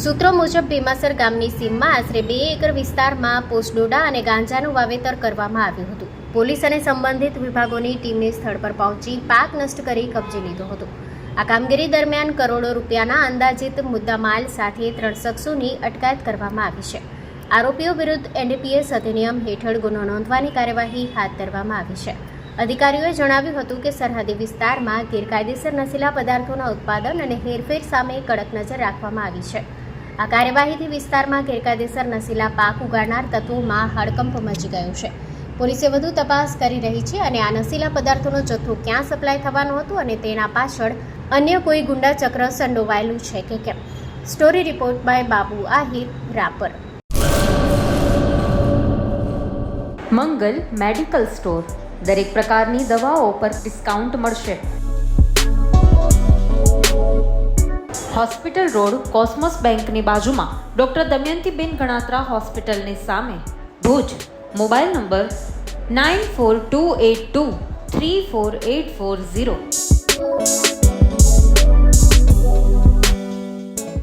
સૂત્રો મુજબ ભીમાસર ગામની સીમમાં આશરે 2 એકર વિસ્તારમાં પોસડોડા અને ગાંજાનું વાવેતર કરવામાં આવ્યું હતું. પોલીસ અને સંબંધિત વિભાગોની ટીમને સ્થળ પર પહોંચી પાક નષ્ટ કરી કબજે લીધો હતો. આ કામગીરી દરમિયાન કરોડો રૂપિયાના અંદાજિત મુદ્દામાલ સાથે 3 શખ્સોની અટકાયત કરવામાં આવી છે. આરોપીઓ વિરુદ્ધ એનડીપીએસ અધિનિયમ હેઠળ ગુનો નોંધવાની કાર્યવાહી હાથ ધરવામાં આવી છે. અધિકારીઓએ જણાવ્યું હતું કે સરહદી વિસ્તારમાં ગેરકાયદેસર નશીલા પદાર્થોના ઉત્પાદન અને હેરફેર સામે કડક નજર રાખવામાં આવી છે. આ કાર્યવાહીથી વિસ્તારમાં ગેરકાયદેસર નશીલા પાક ઉગાડનાર તત્વોમાં હડકંપ મચી ગયો છે. પોલીસે વધુ તપાસ કરી રહી છે અને આ નશીલા પદાર્થોનો જથ્થો ક્યાં સપ્લાય થવાનો હતો અને તેના પાછળ અન્ય કોઈ ગુંડા ચક્ર સંડોવાયેલું છે કે કેમ. Story report by Babu Ahir, Rapar. Mangal medical store. દરેક પ્રકારની દવાઓ પર ડિસ્કાઉન્ટ મળશે. હોસ્પિટલ રોડ, કોસ્મોસ બેંકની બાજુમાં, ડૉક્ટર દમયંતીબેન ગણાત્રા હોસ્પિટલની સામે, ભુજ. Mobile number 9428234840.